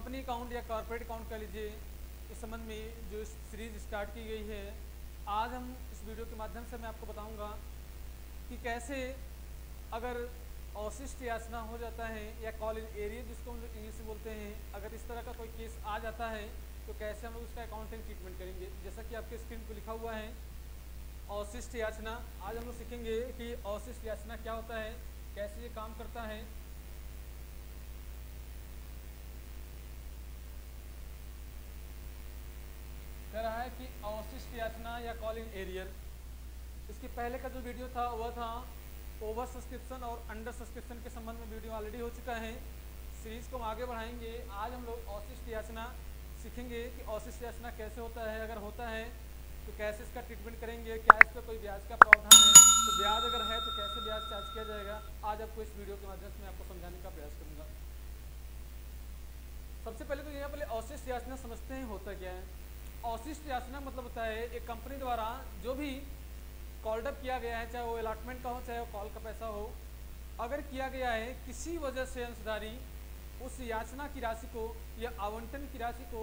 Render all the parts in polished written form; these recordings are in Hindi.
कंपनी अकाउंट या कॉर्पोरेट अकाउंट कह लीजिए, इस संबंध में जो सीरीज स्टार्ट की गई है, आज हम इस वीडियो के माध्यम से मैं आपको बताऊंगा कि कैसे अगर अवशिष्ट याचना हो जाता है या कॉल इन एरियर जिसको हम लोग इंग्लिश में बोलते हैं, अगर इस तरह का कोई केस आ जाता है तो कैसे हम लोग उसका अकाउंटिंग ट्रीटमेंट करेंगे। जैसा कि आपके स्क्रीन पर लिखा हुआ है अवशिष्ट याचना। आज हम लोग सीखेंगे कि अवशिष्ट याचना क्या होता है, कैसे ये काम करता है। कह रहा है कि अवशिष्ट याचना या कॉल इन एरियर, इसके पहले का जो वीडियो था वह था ओवर सब्सक्रिप्शन और अंडर सब्सक्रिप्शन के संबंध में वीडियो ऑलरेडी हो चुका है। सीरीज को हम आगे बढ़ाएंगे। आज हम लोग अवशिष्ट याचना सीखेंगे कि अवशिष्ट याचना कैसे होता है, अगर होता है तो कैसे इसका ट्रीटमेंट करेंगे, क्या इस पर कोई ब्याज का प्रावधान है, तो ब्याज अगर है तो कैसे ब्याज चार्ज किया जाएगा। आज आपको इस वीडियो के माध्यम से मैं आपको समझाने का प्रयास करूंगा। सबसे पहले तो यहाँ पहले अवशिष्ट याचना समझते हैं होता क्या है। अवशिष्ट याचना मतलब होता है एक कंपनी द्वारा जो भी कॉल्ड अप किया गया है, चाहे वो अलॉटमेंट का हो चाहे वो कॉल का पैसा हो, अगर किया गया है किसी वजह से अंशधारी उस याचना की राशि को या आवंटन की राशि को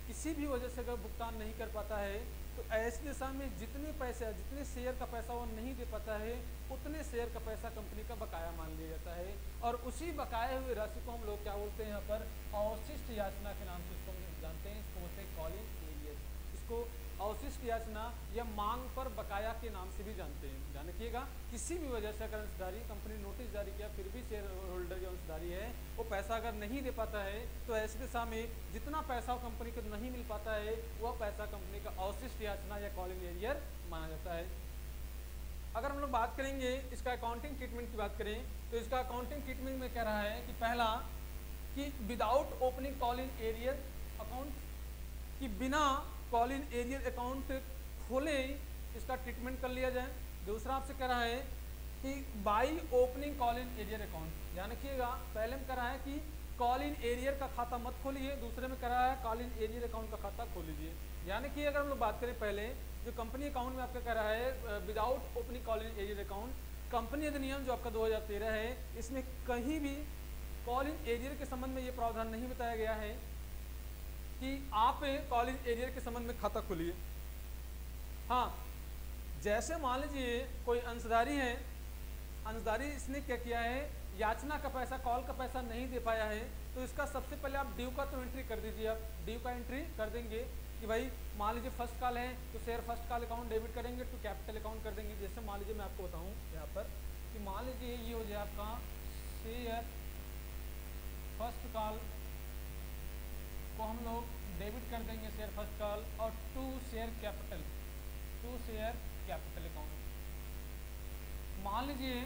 किसी भी वजह से अगर भुगतान नहीं कर पाता है तो ऐसी दशा में जितने शेयर का पैसा वो नहीं दे पाता है उतने शेयर का पैसा कंपनी का बकाया मान लिया जाता है और उसी बकाए हुए राशि को हम लोग क्या बोलते हैं यहाँ पर अवशिष्ट याचना के नाम से इसको हम जानते हैं। इसको बोलते हैं कॉल इन एरियर। इसको अवशिष्ट याचना या मांग पर बकाया के नाम से भी जानते हैं। ध्यान रखिएगा, किसी भी वजह से अगर अंशधारी कंपनी नोटिस जारी किया फिर भी शेयर होल्डर जो अंशधारी है वो पैसा अगर नहीं दे पाता है तो ऐसी दशा में जितना पैसा कंपनी को नहीं मिल पाता है वह पैसा कंपनी का अवशिष्ट याचना या कॉल इन एरियर माना जाता है। अगर हम लोग बात करेंगे इसका अकाउंटिंग ट्रीटमेंट की बात करें तो इसका अकाउंटिंग ट्रीटमेंट में कह रहा है कि पहला कि without opening call in arrear account, कि बिना कॉल इन एरियर अकाउंट खोले इसका ट्रीटमेंट कर लिया जाए। दूसरा आपसे कह रहा है कि by opening call in arrear account. ध्यान रखिएगा, पहले में कह रहा है कि कॉल इन एरियर का खाता मत खोलिए, दूसरे में कह रहा है कॉल इन एरियर अकाउंट का खाता खोल लीजिए। यानी कि अगर हम लोग बात करें पहले जो कंपनी अकाउंट में आपका कह रहा है without opening call in arrear account, company अधिनियम जो आपका 2013 है इसमें कहीं भी कॉल इन एरियर के संबंध में ये प्रावधान नहीं बताया गया है कि आप कॉल इन एरियर के संबंध में खाता खोलिए। हाँ, जैसे मान लीजिए कोई अंशधारी है, अंशधारी इसने क्या किया है याचना का पैसा कॉल का पैसा नहीं दे पाया है तो इसका सबसे पहले आप ड्यू का तो एंट्री कर दीजिए। आप ड्यू का एंट्री कर देंगे कि भाई मान लीजिए फर्स्ट कॉल है तो share first call account debit करेंगे टू कैपिटल अकाउंट कर देंगे। जैसे मान लीजिए मैं आपको बताऊं यहाँ पर कि मान लीजिए ये हो जाए आपका शेयर फर्स्ट कॉल को हम लोग डेबिट कर देंगे शेयर फर्स्ट कॉल और टू शेयर कैपिटल अकाउंट। मान लीजिए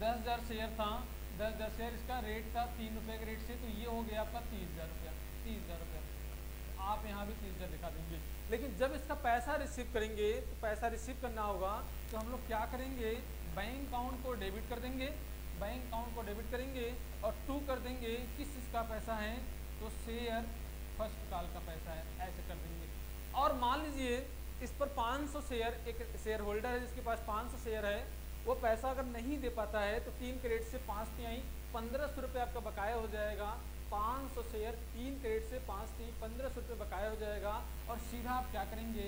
10,000 शेयर था, 10,000 शेयर इसका रेट था 3 रुपये के रेट से, तो ये हो गया आपका 30,000 रुपया। 30,000 रुपया आप यहाँ भी 30,000 दिखा देंगे। लेकिन जब इसका पैसा रिसीव करेंगे तो पैसा रिसीव करना होगा तो हम लोग क्या करेंगे बैंक अकाउंट को डेबिट कर देंगे, बैंक अकाउंट को डेबिट करेंगे और टू कर देंगे किस चीज़ का पैसा है तो शेयर फर्स्ट कॉल का पैसा है, ऐसे कर देंगे। और मान लीजिए इस पर 500 शेयर, एक शेयर होल्डर है जिसके पास 500 शेयर है, वो पैसा अगर नहीं दे पाता है तो 3 क्रेडिट से 5 तिहाई 1500 रुपये आपका बकाया हो जाएगा। 500 शेयर 3 क्रेडिट से 5 तिहाई 1500 रुपये बकाया हो जाएगा और सीधा आप क्या करेंगे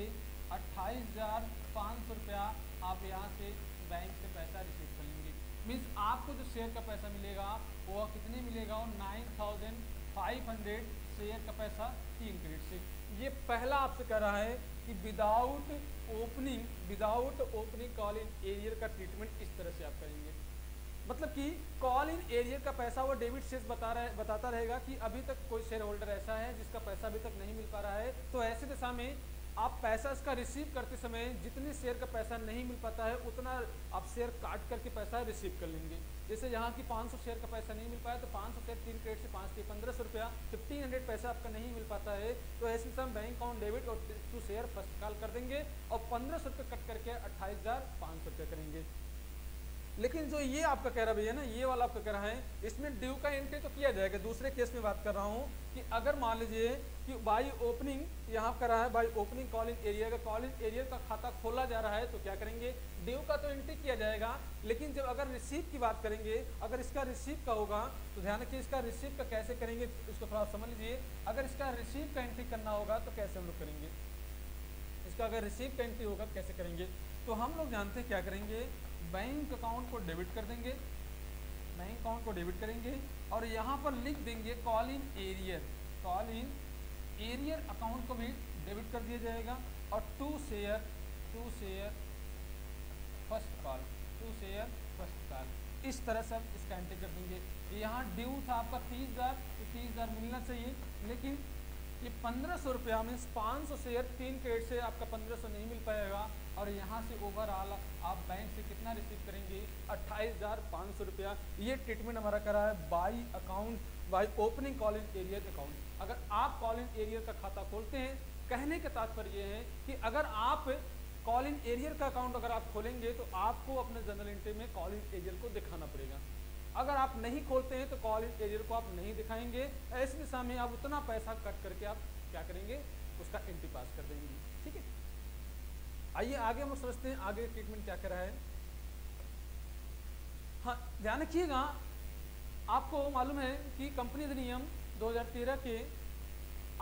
28,500 रुपया आप यहाँ से बैंक से पैसा रिसीव कर लेंगे। मीन्स आपको जो शेयर का पैसा मिलेगा वो कितने मिलेगा, वो 9,500 शेयर का पैसा 3 क्रेडिट से। ये पहला आपसे कह रहा है कि without opening call in arrear का ट्रीटमेंट इस तरह से आप करेंगे। मतलब कि कॉल इन एरियर का पैसा वो डेबिट शेष बताता रहेगा कि अभी तक कोई शेयर होल्डर ऐसा है जिसका पैसा अभी तक नहीं मिल पा रहा है, तो ऐसी दशा में आप पैसा इसका रिसीव करते समय जितने शेयर का पैसा नहीं मिल पाता है उतना आप शेयर काट करके पैसा रिसीव कर लेंगे। जैसे यहाँ की 500 शेयर का पैसा नहीं मिल पाया तो 500 शेयर 3 क्रेडिट से 5 1500 रुपया 1500 पैसा आपका नहीं मिल पाता है तो ऐसे समय बैंक अकाउंट डेबिट और टू शेयर फर्स्ट कॉल कर देंगे और 1500 रुपये कट करके 28,500 रुपये करेंगे। लेकिन जो ये आपका कह रहा भैया ना, ये वाला आपका कह रहा है, इसमें ड्यू का एंट्री तो किया जाएगा। दूसरे केस में बात कर रहा हूँ कि अगर मान लीजिए कि बाई ओपनिंग, यहाँ कर रहा है बाई ओपनिंग कॉलिंग एरिया, अगर कॉलिंग एरिया का खाता खोला जा रहा है तो क्या करेंगे, ड्यू का तो एंट्री किया जाएगा। लेकिन जब अगर रिसीव की बात करेंगे, अगर इसका रिसीव का होगा तो ध्यान रखिए, इसका रिसीव का कैसे करेंगे उसको थोड़ा समझ लीजिए। अगर इसका रिसीव का एंट्री करना होगा तो कैसे हम लोग करेंगे, इसका अगर रिसीव का एंट्री होगा कैसे करेंगे, तो हम लोग जानते हैं क्या करेंगे, बैंक अकाउंट को डेबिट कर देंगे, बैंक अकाउंट को डेबिट करेंगे और यहाँ पर लिख देंगे call in arrear, call in arrear account को भी डेबिट कर दिया जाएगा। और to share first call, to share first call, इस तरह से हम इसका एंट्री कर देंगे। यहाँ ड्यू था आपका 30,000, तो 30,000 मिलना चाहिए, लेकिन ये 1500 रुपया मीन्स 500 शेयर 3 क्रेडिट से आपका 1500 नहीं मिल पाएगा। और यहाँ से ओवरऑल आप बैंक से कितना रिसीव करेंगे, 28,500 रुपया। ये ट्रीटमेंट हमारा करा है by account, by opening call in arrear account. अगर आप कॉल इन एरियर का खाता खोलते हैं, कहने का तात्पर्य ये है कि अगर आप कॉल इन एरियर का अकाउंट अगर आप खोलेंगे तो आपको अपने जनरल एंट्री में कॉल इन एरियर को दिखाना पड़ेगा। अगर आप नहीं खोलते हैं तो कॉल इन एरियर को आप नहीं दिखाएंगे। ऐसी दिशा में आप उतना पैसा कट करके आप क्या करेंगे, उसका एंट्री पास कर देंगे। ठीक है, आइए आगे हम समझते हैं आगे ट्रीटमेंट क्या कर रहा है। हाँ ध्यान रखिएगा, आपको मालूम है कि कंपनी अधिनियम 2013 के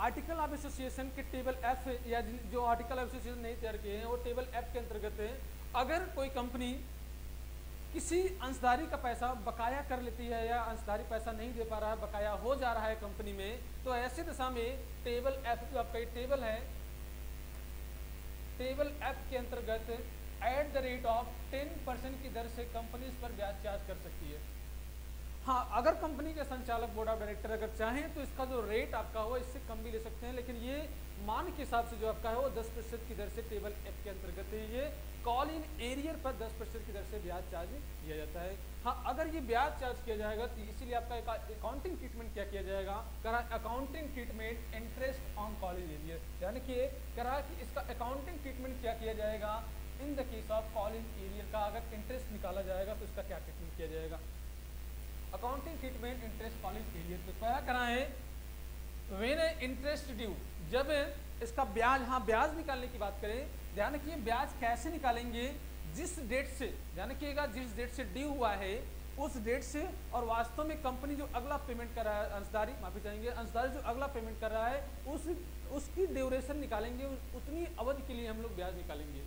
आर्टिकल ऑफ एसोसिएशन के टेबल एफ, या जो आर्टिकल ऑफ एसोसिएशन नहीं तैयार किए हैं वो टेबल एफ के अंतर्गत है। अगर कोई कंपनी किसी अंशधारी का पैसा बकाया कर लेती है या अंशधारी पैसा नहीं दे पा रहा है, बकाया हो जा रहा है कंपनी में, तो ऐसी दशा में टेबल एफ जो आपका टेबल है, टेबल एफ के अंतर्गत एट द रेट ऑफ 10% की दर से कंपनी इस पर ब्याज चार्ज कर सकती है। हाँ, अगर कंपनी के संचालक बोर्ड ऑफ डायरेक्टर अगर चाहें तो इसका जो रेट आपका हो इससे कम भी ले सकते हैं, लेकिन ये मान के हिसाब से जो आपका है वो 10% की दर से टेबल एफ के अंतर्गत है। ये कॉल इन एरियर पर 10% की दर से ब्याज चार्ज किया जाता है। हाँ, अगर ये ब्याज चार्ज किया जाएगा तो इसीलिए आपका अकाउंटिंग ट्रीटमेंट क्या किया जाएगा, करा accounting treatment interest on call in arrear, यानी कि करा कि इसका अकाउंटिंग ट्रीटमेंट क्या किया जाएगा in the case of call in arrear का। अगर इंटरेस्ट निकाला जाएगा तो इसका क्या ट्रीटमेंट किया जाएगा, accounting treatment interest call in arrear. तो क्या करा है, व्हेन इंटरेस्ट ड्यू, जब इसका ब्याज, हाँ ब्याज निकालने की बात करें, ध्यान रखिए ब्याज कैसे निकालेंगे, जिस डेट से, ध्यान रखिएगा जिस डेट से ड्यू हुआ है उस डेट से, और वास्तव में कंपनी जो अगला पेमेंट कर रहा है, अंशधारी माफी चाहेंगे, अंशधारी जो अगला पेमेंट कर रहा है उसकी ड्यूरेशन निकालेंगे, उतनी अवधि के लिए हम लोग ब्याज निकालेंगे।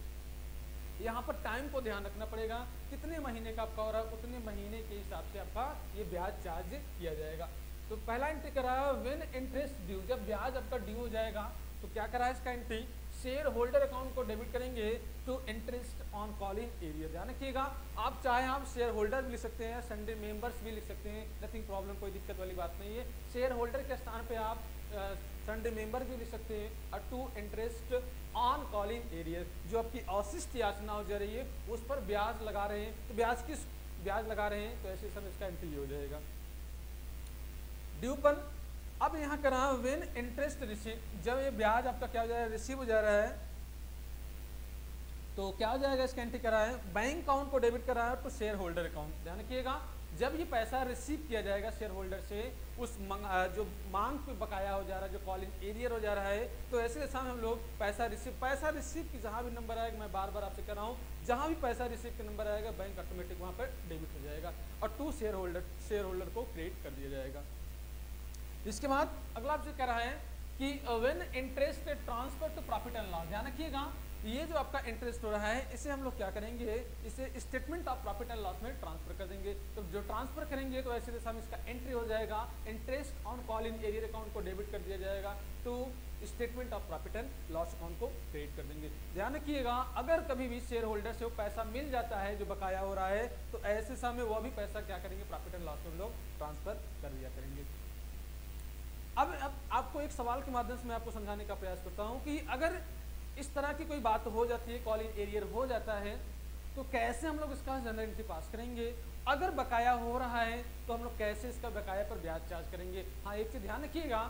यहाँ पर टाइम को ध्यान रखना पड़ेगा, कितने महीने का आपका हो रहा है उतने महीने के हिसाब से आपका ये ब्याज चार्ज किया जाएगा। तो पहला एंट्री करा है व्हेन इंटरेस्ट ड्यू, जब ब्याज आपका ड्यू हो जाएगा तो क्या करा है इसका एंट्री, शेयर होल्डर अकाउंट को डेबिट करेंगे to interest on call in arrear. ध्यान रखिएगा, आप चाहे आप शेयर होल्डर भी लिख सकते हैं, संडे मेंबर्स भी लिख सकते हैं, नथिंग प्रॉब्लम, कोई दिक्कत वाली बात नहीं है। शेयर होल्डर के स्थान पे आप संडे मेंबर भी लिख सकते हैं, और to interest on call in arrear, जो आपकी अवशिष्ट याचना हो जा रही है उस पर ब्याज लगा रहे हैं, तो ब्याज किस ब्याज लगा रहे हैं, तो ऐसे समय इसका एंट्री हो जाएगा। ड्यू पर अब यहाँ करा व्हेन इंटरेस्ट रिसीव, जब ये ब्याज आपका क्या हो जा रहा है, रिसीव हो जा रहा है, तो क्या हो जाएगा इसका एंट्री करा है, बैंक अकाउंट को डेबिट करा है टू शेयर होल्डर अकाउंट। ध्यान रखिएगा, जब ये पैसा रिसीव किया जाएगा शेयर होल्डर से, उस जो मांग पे बकाया हो जा रहा है, जो कॉल इन एरियर हो जा रहा है, तो ऐसे दशा में हम लोग पैसा रिसीव की जहाँ भी नंबर आएगा, मैं बार बार आपसे कर रहा हूँ, जहाँ भी पैसा रिसीव का नंबर आएगा बैंक ऑटोमेटिक वहाँ पर डेबिट हो जाएगा और टू शेयर होल्डर को क्रिएट कर दिया जाएगा। इसके बाद अगला आपसे कह रहा है कि when interest transfer to profit and loss. ध्यान रखिएगा, ये जो आपका इंटरेस्ट हो रहा है इसे हम लोग क्या करेंगे, इसे statement of profit and loss में ट्रांसफर कर देंगे। तो जो ट्रांसफर करेंगे तो ऐसे दशा में इसका एंट्री हो जाएगा, interest on call in arrear account को डेबिट कर दिया जाएगा to statement of profit and loss account को क्रिएट कर देंगे। ध्यान रखिएगा, अगर कभी भी शेयर होल्डर से वो पैसा मिल जाता है जो बकाया हो रहा है, तो ऐसे समय वो भी पैसा क्या करेंगे, प्रॉफिट एंड लॉस में लोग ट्रांसफर कर दिया करेंगे। अब आपको एक सवाल के माध्यम से मैं आपको समझाने का प्रयास करता हूं कि अगर इस तरह की कोई बात हो जाती है, कॉल इन एरियर हो जाता है, तो कैसे हम लोग इसका जनरल एंट्री पास करेंगे। अगर बकाया हो रहा है तो हम लोग कैसे इसका बकाया पर ब्याज चार्ज करेंगे। हाँ, एक चीज ध्यान रखिएगा,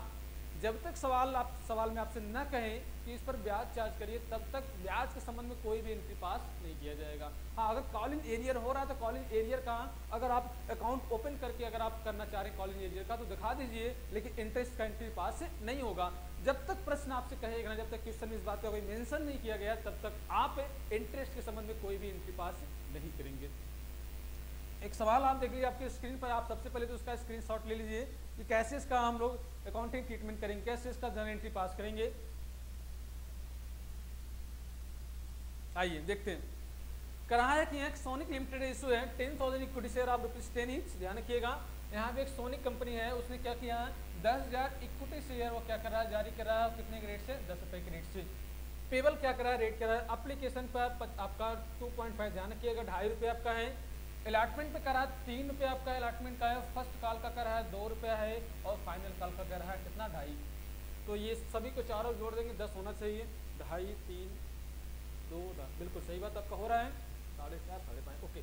जब तक सवाल में आपसे न कहें कि इस पर ब्याज चार्ज करिए, तब तक ब्याज के संबंध में कोई भी एंट्री पास नहीं किया जाएगा। हाँ, अगर कॉलिंग एरियर हो रहा है तो कॉलिंग एरियर का अगर आप अकाउंट ओपन करके अगर आप करना चाह रहे हैं कॉलिंग एरियर का तो दिखा दीजिए, लेकिन इंटरेस्ट का एंट्री पास नहीं होगा। जब तक प्रश्न आपसे कहेगा ना, जब तक क्वेश्चन में इस बात का कोई मेंशन नहीं किया गया, तब तक आप इंटरेस्ट के संबंध में कोई भी एंट्री पास नहीं करेंगे। एक सवाल आप देख लीजिए आपकी स्क्रीन पर, आप सबसे पहले तो उसका स्क्रीनशॉट ले लीजिए कि कैसे इसका हम लोग अकाउंटिंग ट्रीटमेंट करेंगे, कैसे इसका जर्नल एंट्री पास करेंगे। आइए देखते हैं। कहा है कि यहाँ सोनिक लिमिटेड इशू है 10,000 इक्विटी शेयर ऑफ ₹10 ईच। ध्यान रखिएगा, यहाँ पे एक सोनिक कंपनी है, उसने क्या किया, 10,000 इक्विटी शेयर वो क्या कर रहा है, जारी कर रहा है। कितने के रेट से, 10 रुपए के रेट से। पेबल क्या कर रहा है, रेट कर रहा है। एप्लीकेशन पर आपका 2.5, ध्यान रखिएगा, 2.5 रुपये आपका है। अलॉटमेंट पे करा 3 रुपये आपका अलॉटमेंट का है। फर्स्ट कॉल का कर रहा है 2 रुपया है, और फाइनल कॉल का कर रहा है कितना, 2.5। तो ये सभी को चारों जोड़ देंगे 10 होना चाहिए। 2.5, 3, 2, 10, बिल्कुल सही बात आपका हो रहा है। 4.5, 5.5, ओके।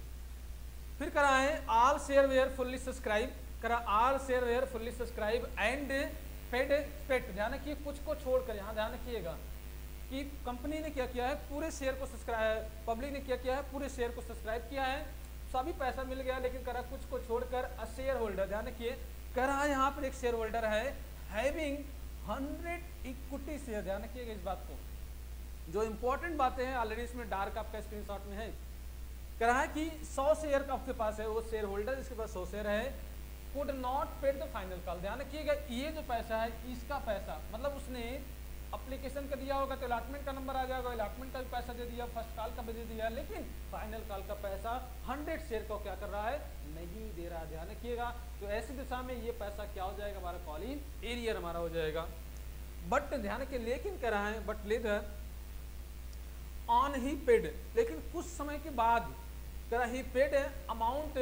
फिर करा है all share were fully subscribe, करा all share were fully subscribe and paid expect. ध्यान रखिए, कुछ को छोड़कर, यहाँ ध्यान रखिएगा कि कंपनी ने क्या किया है, पूरे शेयर को सब्सक्राइब, पब्लिक ने क्या किया है, पूरे शेयर को सब्सक्राइब किया है, सभी पैसा मिल गया, लेकिन करा कुछ को छोड़कर अ शेयर होल्डर, ध्यान रखिए, करा यहाँ पर एक शेयर होल्डर है हैविंग 100 इक्विटी शेयर। ध्यान रखिएगा इस बात को, जो इंपॉर्टेंट बातें हैं ऑलरेडी इसमें डार्क आपका स्क्रीनशॉट में है। करा है कि 100 शेयर का आपके पास है, वो शेयर होल्डर जिसके पास 100 शेयर है, could not paid the final call. ध्यान रखिएगा, ये जो पैसा है, इसका पैसा मतलब उसने एप्लीकेशन का दिया होगा तो अलॉटमेंट का नंबर आ जाएगा, अलॉटमेंट का भी पैसा दे दिया, फर्स्ट कॉल का भी दे दिया, लेकिन फाइनल कॉल का पैसा 100 शेयर को क्या कर रहा है, नहीं दे रहा। ध्यान रखिएगा, तो ऐसी दिशा में ये पैसा क्या हो जाएगा, हमारा कॉलिंग एरियर हमारा हो जाएगा। बट ध्यान रखिए, लेकिन कर रहा है but later on he paid, लेकिन कुछ समय के बाद करा ही पेड अमाउंट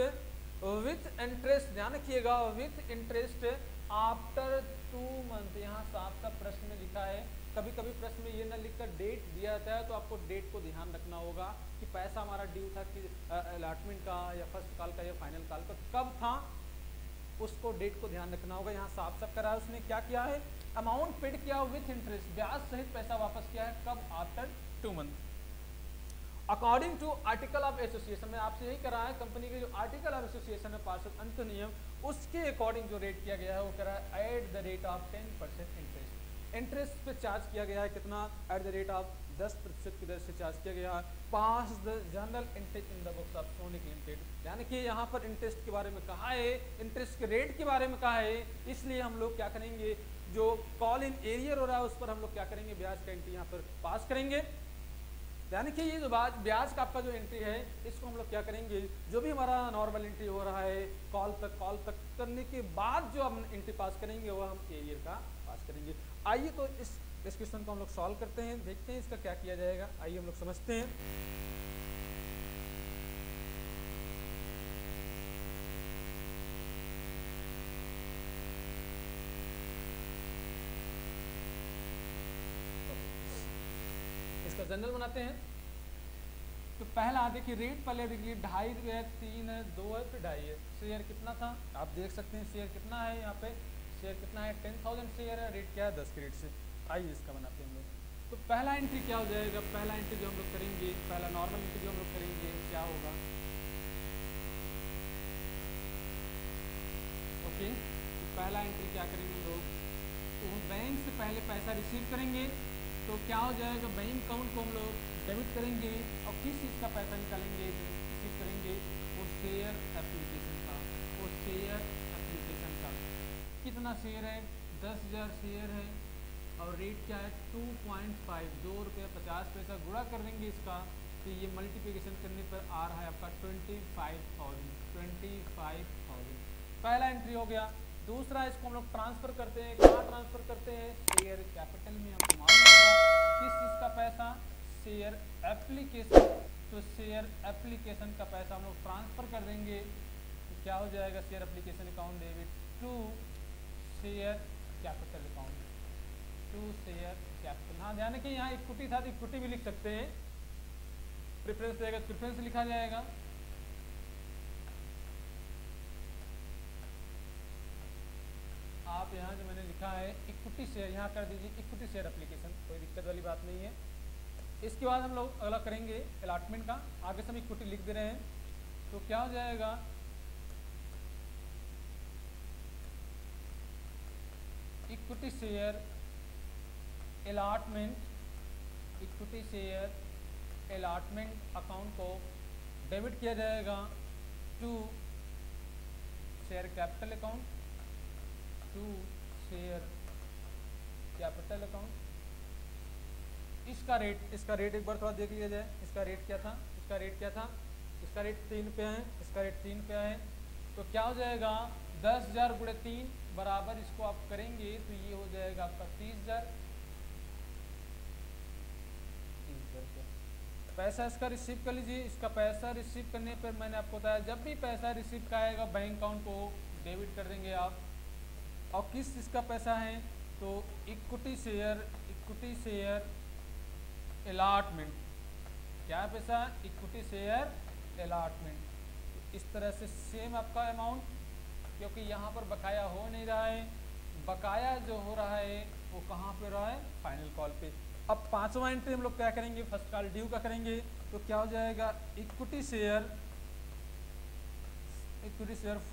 विथ इंटरेस्ट। ध्यान रखिएगा, विथ इंटरेस्ट आफ्टर 2 मंथ। यहाँ साफ का प्रश्न में लिखा है, कभी कभी प्रश्न में ये ना लिखकर डेट दिया जाता है, तो आपको डेट को ध्यान रखना होगा कि पैसा हमारा ड्यू था कि अलॉटमेंट का या फर्स्ट कॉल का या फाइनल कॉल का कब था, उसको डेट को ध्यान रखना होगा। यहाँ साफ साफ करा है, उसने क्या किया है, अमाउंट पेड किया विथ इंटरेस्ट, ब्याज सहित पैसा वापस किया है, कब, after 2 month. According to article of association में आपसे यही करा है, कंपनी के जो आर्टिकल ऑफ एसोसिएशन है पार्षद अंत नियम, उसके अकॉर्डिंग जो रेट किया गया है वो करा है eight the rate of 10% interest. Interest पे चार्ज किया गया है कितना, एट द रेट ऑफ 10% की दर से चार्ज किया गया है। Pass the general interest in the books of Sonic limited. यानी कि यहाँ पर इंटरेस्ट के बारे में कहा है, इंटरेस्ट के रेट के बारे में कहा है, इसलिए हम लोग क्या करेंगे, जो कॉल इन एरियर हो रहा है उस पर हम लोग क्या करेंगे, ब्याज का एंट्री यहाँ पर पास करेंगे। यानी कि ये जो ब्याज का आपका जो एंट्री है, इसको हम लोग क्या करेंगे, जो भी हमारा नॉर्मल एंट्री हो रहा है कॉल तक करने के बाद जो हम एंट्री पास करेंगे वो हम एरियर का पास करेंगे। आइए तो इस क्वेश्चन को हम लोग सॉल्व करते हैं, देखते हैं इसका क्या किया जाएगा। आइए हम लोग समझते हैं। इसका जनरल बनाते हैं। तो पहला देखिए, रेट पहले देखिए 2.5 रुपये, 3 है, 2 है, फिर 2.5 है। शेयर कितना था आप देख सकते हैं, शेयर कितना है, यहाँ पे शेयर कितना है, 10,000 शेयर है, रेट क्या है 10 के रेट से। आइए इसका बनाते हैं हम लोग। तो पहला एंट्री क्या हो जाएगा, पहला एंट्री जो हम लोग करेंगे, पहला नॉर्मल एंट्री जो हम लोग करेंगे क्या होगा, ओके। तो पहला एंट्री क्या करेंगे हम लोग, तो हम बैंक से पहले पैसा रिसीव करेंगे, तो क्या हो जाएगा, बैंक अकाउंट को हम लोग डेबिट करेंगे, और किस चीज़ का पैसा निकालेंगे, रिसीव करेंगे, वो शेयर एप्लीकेशन का, वो शेयर एप्लीकेशन का। कितना शेयर है, 10,000 शेयर है, और रेट क्या है 2.5, 2 रुपये 50 पैसा गुणा कर देंगे इसका, तो ये मल्टीप्लिकेशन करने पर आ रहा है आपका 25,000। पहला एंट्री हो गया। दूसरा, इसको हम लोग ट्रांसफर करते हैं, कहाँ ट्रांसफर करते हैं, शेयर कैपिटल में। आपको मालूम होगा किस चीज़ का पैसा, शेयर एप्लीकेशन। तो शेयर एप्लीकेशन का पैसा हम लोग ट्रांसफर कर देंगे, तो क्या हो जाएगा, share application account debit to share capital account, to share capital. हाँ ध्यान रखिए, यहाँ इक्विटी था तो इक्विटी भी लिख सकते हैं, प्रेफरेंस रहेगा प्रेफरेंस लिखा जाएगा। आप यहाँ जो मैंने लिखा है इक्विटी शेयर, यहाँ कर दीजिए इक्विटी शेयर एप्लीकेशन, कोई दिक्कत वाली बात नहीं है। इसके बाद हम लोग अगला करेंगे अलॉटमेंट का, आगे से हम इक्विटी लिख दे रहे हैं। तो क्या हो जाएगा, equity share allotment, equity share allotment account को डेबिट किया जाएगा to share capital account, to share capital account. इसका रेट एक बार थोड़ा देख लिया जाए। इसका रेट क्या था, इसका रेट 3 पे है, इसका रेट 3 पे है। तो क्या हो जाएगा, 10,000 गुणे 3 बराबर, इसको आप करेंगे तो ये हो जाएगा आपका 30,000। पैसा इसका रिसीव कर लीजिए। इसका पैसा रिसीव करने पर मैंने आपको बताया जब भी पैसा रिसीव का आएगा बैंक अकाउंट को डेबिट कर देंगे आप। और किस इसका पैसा है, तो इक्विटी शेयर अलॉटमेंट। क्या पैसा, इक्विटी शेयर अलॉटमेंट। इस तरह से सेम आपका अमाउंट, क्योंकि यहाँ पर बकाया हो नहीं रहा है, बकाया जो हो रहा है वो कहाँ पे रहा है, फाइनल कॉल पे। अब 5वां एंट्री हम लोग क्या करेंगे, फर्स्ट कॉल ड्यू का करेंगे। तो क्या हो जाएगा, equity share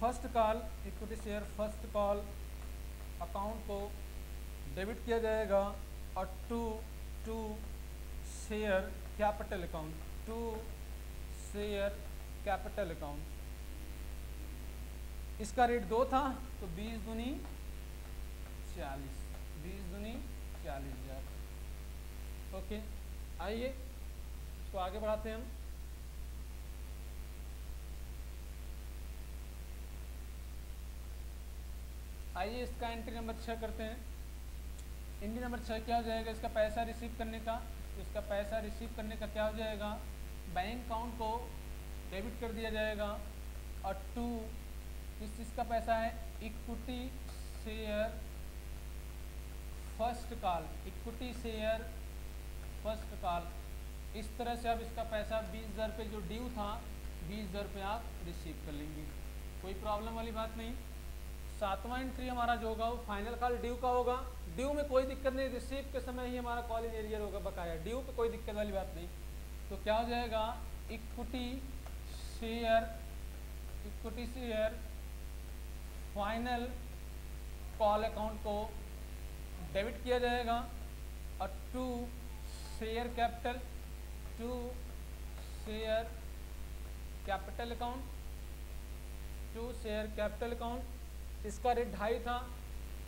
first call account को डेबिट किया जाएगा और to share capital account, to share capital account. इसका रेट 2 था, तो 20 दूनी 40, 20 दूनी 40,000। ओके, आइए इसको आगे बढ़ाते हैं हम। आइए इसका एंट्री नंबर 6 करते हैं। एंट्री नंबर 6 क्या हो जाएगा, इसका पैसा रिसीव करने का। तो इसका पैसा रिसीव करने का क्या हो जाएगा, बैंक अकाउंट को डेबिट कर दिया जाएगा और टू किस चीज़ का पैसा है, equity share first call, equity share first call. इस तरह से अब इसका पैसा 20,000 रुपये जो ड्यू था, 20,000 रुपये आप रिसीव कर लेंगे, कोई प्रॉब्लम वाली बात नहीं। 7वां एंट्री हमारा जो होगा वो फाइनल कॉल ड्यू का होगा। ड्यू में कोई दिक्कत नहीं, रिसीव के समय ही हमारा कॉल इन एरियर होगा बकाया, ड्यू पे कोई दिक्कत वाली बात नहीं। तो क्या हो जाएगा, equity share final call account को डेबिट किया जाएगा और टू शेयर कैपिटल अकाउंट। इसका रेट 2.5 था,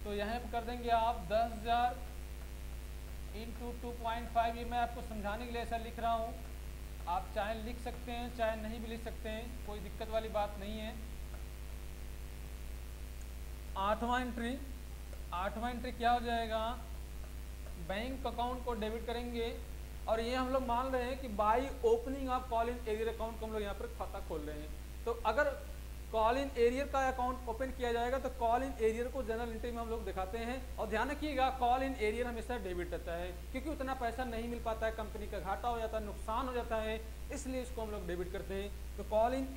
तो यहाँ पर कर देंगे आप 10,000 इंटू 2.5। ये मैं आपको समझाने के लिए ऐसा लिख रहा हूँ, आप चाहे लिख सकते हैं चाहे नहीं भी लिख सकते हैं, कोई दिक्कत वाली बात नहीं है। 8वां एंट्री क्या हो जाएगा, बैंक अकाउंट को डेबिट करेंगे और ये हम लोग मान रहे हैं कि by opening of call in arrear account को हम लोग यहाँ पर खाता खोल रहे हैं। तो अगर कॉल इन एरियर का अकाउंट ओपन किया जाएगा तो कॉल इन एरियर को जनरल एंट्री में हम लोग दिखाते हैं। और ध्यान रखिएगा, कॉल इन एरियर हमेशा डेबिट रहता है, क्योंकि उतना पैसा नहीं मिल पाता है, कंपनी का घाटा हो जाता है, नुकसान हो जाता है, इसलिए इसको हम लोग डेबिट करते हैं। तो कॉल इन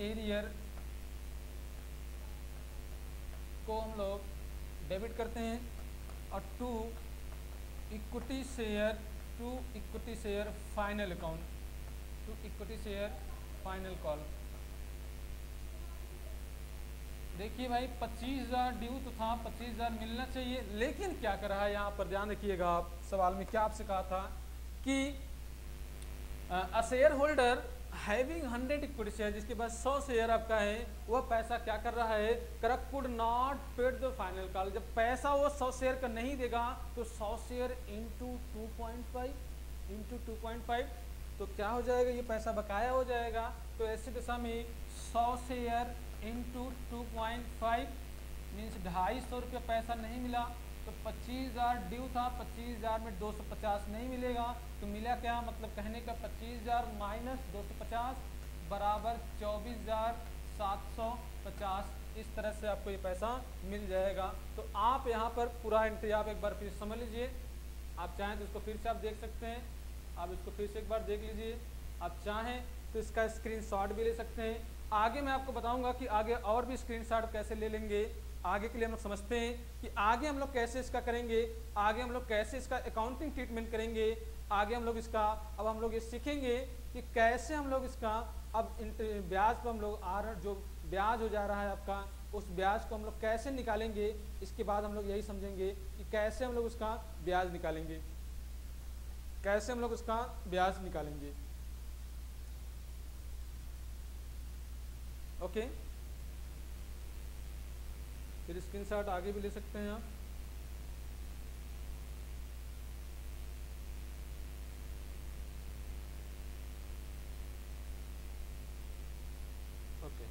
एरियर को हम लोग डेबिट करते हैं और to equity share final account, to equity share final call. देखिए भाई 25,000 ड्यू तो था, 25,000 मिलना चाहिए, लेकिन क्या कर रहा है यहाँ पर, ध्यान रखिएगा आप, सवाल में क्या आपसे कहा था कि a share holder having 100 equity share, जिसके पास 100 शेयर आपका है, वह पैसा क्या कर रहा है, करक could not paid the final call. जब पैसा वो 100 शेयर का नहीं देगा तो 100 शेयर इंटू 2.5 तो क्या हो जाएगा, ये पैसा बकाया हो जाएगा। तो ऐसी दशा में 100 शेयर इंटू 2.5 मीन्स 250 रुपये पैसा नहीं मिला। तो 25,000 ड्यू था, 25,000 में 250 नहीं मिलेगा, तो मिला क्या, मतलब कहने का 25,000 माइनस 250 बराबर 24,750। इस तरह से आपको ये पैसा मिल जाएगा। तो आप यहाँ पर पूरा एंट्री आप एक बार फिर समझ लीजिए, आप चाहें तो इसको फिर से आप देख सकते हैं, आप इसको फिर से एक बार देख लीजिए, आप चाहें तो इसका स्क्रीनशॉट भी ले सकते हैं। आगे मैं आपको बताऊंगा कि आगे और भी स्क्रीनशॉट कैसे ले लेंगे, आगे के लिए हम लोग समझते हैं कि आगे हम लोग कैसे इसका करेंगे, आगे हम लोग कैसे इसका अकाउंटिंग ट्रीटमेंट करेंगे, आगे हम लोग इसका अब हम लोग ये सीखेंगे कि कैसे हम लोग इसका अब ब्याज पर हम लोग जो ब्याज हो जा रहा है आपका, उस ब्याज को हम लोग कैसे निकालेंगे। इसके बाद हम लोग यही समझेंगे कि कैसे हम लोग उसका ब्याज निकालेंगे, कैसे हम लोग उसका ब्याज निकालेंगे। ओके, फिर स्क्रीनशॉट आगे भी ले सकते हैं आप। ओके,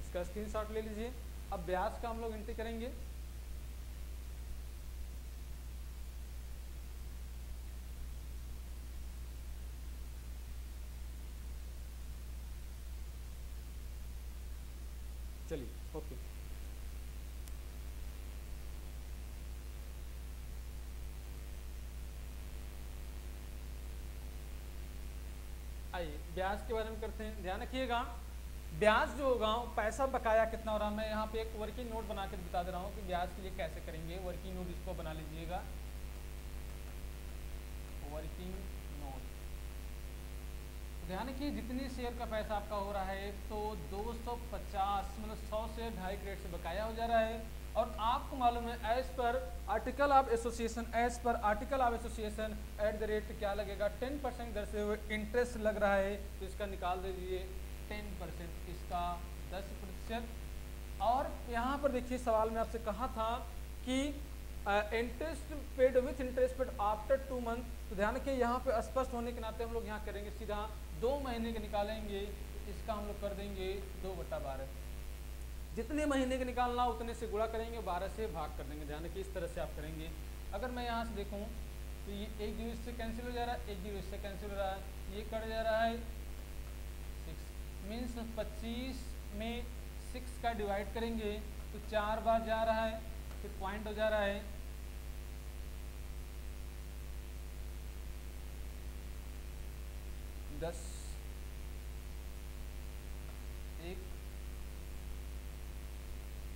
इसका स्क्रीनशॉट ले लीजिए। अब ब्याज का हम लोग एंट्री करेंगे। चलिए, ओके, आइए ब्याज के बारे में करते हैं। ध्यान रखिएगा, ब्याज जो होगा पैसा बकाया कितना हो रहा है, मैं यहाँ पे एक वर्किंग नोट बना के बता दे रहा हूँ कि ब्याज के लिए कैसे करेंगे। वर्किंग नोट इसको बना लीजिएगा, वर्किंग नोट। ध्यान रखिए, जितनी शेयर का पैसा आपका हो रहा है तो 250 मतलब 100 शेयर 2.5 क्रेडिट से बकाया हो जा रहा है। और आपको मालूम है as per article of association, as per article of association at the rate क्या लगेगा 10% दर से हुए इंटरेस्ट लग रहा है, तो इसका निकाल दीजिए 10%, इसका 10%। और यहाँ पर देखिए सवाल में आपसे कहा था कि interest paid with interest paid after 2 month, तो ध्यान रखिए यहाँ पे स्पष्ट होने के नाते हम लोग यहाँ करेंगे सीधा 2 महीने के निकालेंगे, इसका हम लोग कर देंगे 2/12। जितने महीने के निकालना उतने से गुणा करेंगे, 12 से भाग कर देंगे। ध्यान रखिए इस तरह से आप करेंगे। अगर मैं यहाँ से देखूँ तो ये 1 जीरो इससे कैंसिल हो जा रहा है, 1 जीरो इससे कैंसिल हो रहा है, ये कट जा रहा है 6 मीन्स 25 में 6 का डिवाइड करेंगे तो 4 बार जा रहा है, फिर पॉइंट हो जा रहा है 10 1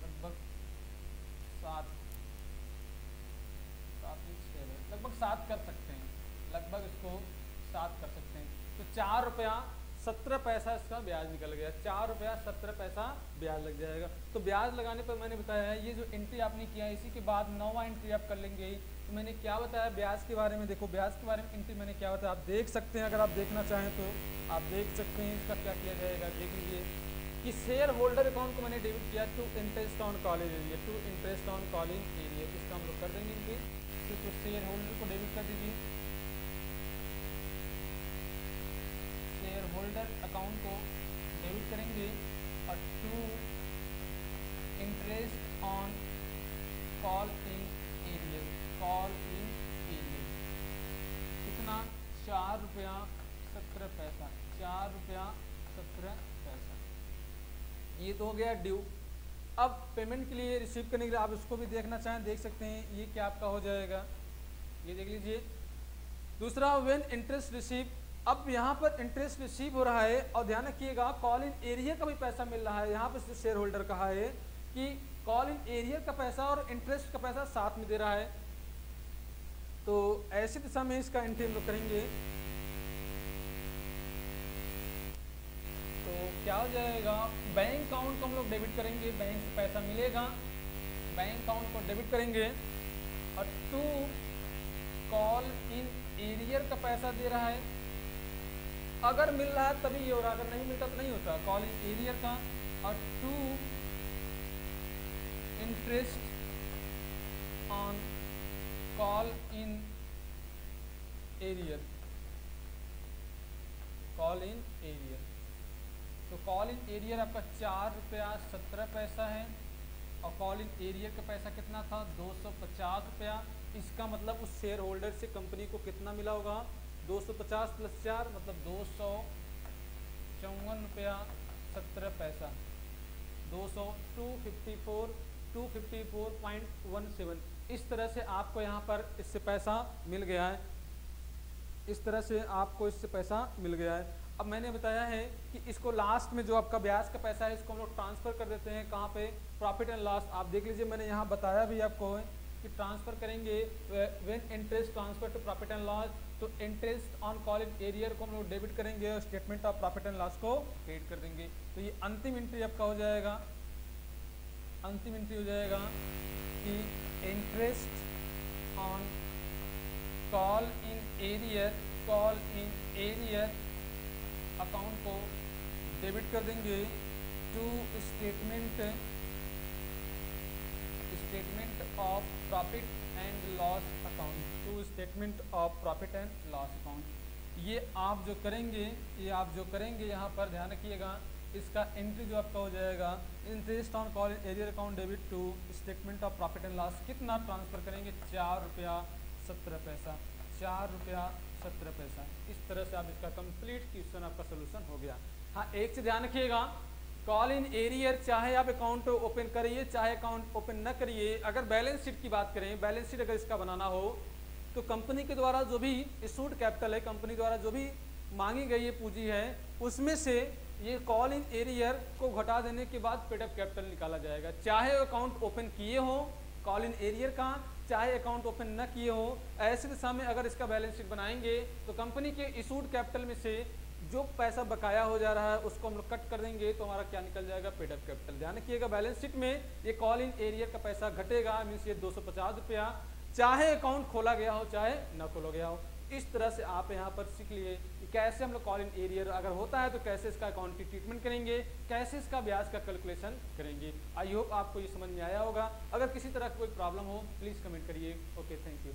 लगभग 7 लगभग 7 कर सकते हैं, लगभग इसको 7 कर सकते हैं। तो 4 रुपया 17 पैसा इसका ब्याज निकल गया, 4 रुपया 17 पैसा ब्याज लग जाएगा। तो ब्याज लगाने पर मैंने बताया है ये जो एंट्री आपने किया है, इसी के बाद 9वां एंट्री आप कर लेंगे। तो मैंने क्या बताया ब्याज के बारे में, देखो ब्याज के बारे में एंट्री मैंने क्या बताया आप देख सकते हैं, अगर आप देखना चाहें तो आप देख सकते हैं। इसका क्या किया जाएगा देख लीजिए कि शेयर होल्डर अकाउंट को मैंने डेबिट किया to interest on call in arrear, to interest on call in arrear, इसका हम लोग कर देंगे इनके। तो शेयर होल्डर को डेबिट कर दीजिए, शेयर होल्डर अकाउंट को डेबिट करेंगे और to interest on call in arrear, call in arrear कितना 4 रुपया 17 पैसा, 4 रुपया 17 पैसा। ये तो हो गया ड्यू। अब पेमेंट के लिए रिसीव करने के लिए आप इसको भी देखना चाहें देख सकते हैं, ये क्या आपका हो जाएगा, ये देख लीजिए। दूसरा व्हेन इंटरेस्ट रिसीव, अब यहाँ पर इंटरेस्ट रिसीव हो रहा है और ध्यान रखिएगा कॉल इन एरिया का भी पैसा मिल रहा है। यहाँ पर शेयर होल्डर कहा है कि कॉल इन एरिया का पैसा और इंटरेस्ट का पैसा साथ में दे रहा है, तो ऐसी दिशा में इसका एंट्री हम लोग करेंगे। तो क्या हो जाएगा, बैंक अकाउंट को हम लोग डेबिट करेंगे, बैंक से पैसा मिलेगा, बैंक अकाउंट को डेबिट करेंगे और टू कॉल इन एरियर का पैसा दे रहा है। अगर मिल रहा है तभी ये हो रहा है, अगर नहीं मिलता तो नहीं होता। कॉल इन एरियर का और to interest on call in arrear, call in arrear. तो कॉल इन एरियर आपका 4 रुपया 17 पैसा है और कॉल इन एरियर का पैसा कितना था 250 रुपया। इसका मतलब उस शेयर होल्डर से कंपनी को कितना मिला होगा 250 + 4 मतलब 254 रुपया 17 पैसा, 254.17। इस तरह से आपको यहाँ पर इससे पैसा मिल गया है, इस तरह से आपको इससे पैसा मिल गया है। अब मैंने बताया है कि इसको लास्ट में जो आपका ब्याज का पैसा है इसको हम लोग ट्रांसफर कर देते हैं कहाँ पे, प्रॉफिट एंड लॉस। आप देख लीजिए मैंने यहाँ बताया भी आपको कि ट्रांसफर करेंगे when interest transfer to profit and loss, तो interest on call in arrear को हम लोग डेबिट करेंगे और statement of profit and loss को क्रेडिट कर देंगे। तो ये अंतिम एंट्री आपका हो जाएगा, अंतिम एंट्री हो जाएगा कि interest on call in arrear account को डेबिट कर देंगे to statement of profit and loss account, to statement of profit and loss account. ये आप जो करेंगे यहाँ पर ध्यान रखिएगा, इसका एंट्री जो आपका हो जाएगा interest on call in arrear account debit to statement of profit and loss. कितना ट्रांसफर करेंगे, 4 रुपया 17 पैसा, 4 रुपया 17 पैसा। इस तरह से आप इसका कंप्लीट क्वेश्चन आपका सोल्यूशन हो गया। हाँ, एक से ध्यान रखिएगा, कॉल इन एरियर चाहे आप अकाउंट ओपन करिए चाहे अकाउंट ओपन न करिए, अगर बैलेंस शीट की बात करें, बैलेंस शीट अगर इसका बनाना हो तो कंपनी के द्वारा जो भी इशूड कैपिटल है, कंपनी द्वारा जो भी मांगी गई ये पूंजी है, उसमें से ये कॉल इन एरियर को घटा देने के बाद पेड अप कैपिटल निकाला जाएगा। चाहे अकाउंट ओपन किए हो कॉल इन एरियर का, चाहे अकाउंट ओपन न किए हो, ऐसे दिशा में अगर इसका बैलेंस शीट बनाएंगे तो कंपनी के इशूड कैपिटल में से जो पैसा बकाया हो जा रहा है उसको हम लोग कट कर देंगे तो हमारा क्या निकल जाएगा, पेड अप कैपिटल। ध्यान रखिएगा बैलेंस शीट में ये कॉल इन एरियर का पैसा घटेगा, मीन्स ये 250 रुपया, चाहे अकाउंट खोला गया हो चाहे न खोला गया हो। इस तरह से आप यहाँ पर सीख लिए कि कैसे हम लोग कॉल इन एरियर अगर होता है तो कैसे इसका अकाउंट की ट्रीटमेंट करेंगे, कैसे इसका ब्याज का कैलकुलेशन करेंगे। आई होप आपको ये समझ में आया होगा। अगर किसी तरह की कोई प्रॉब्लम हो प्लीज़ कमेंट करिए। Okay, thank you.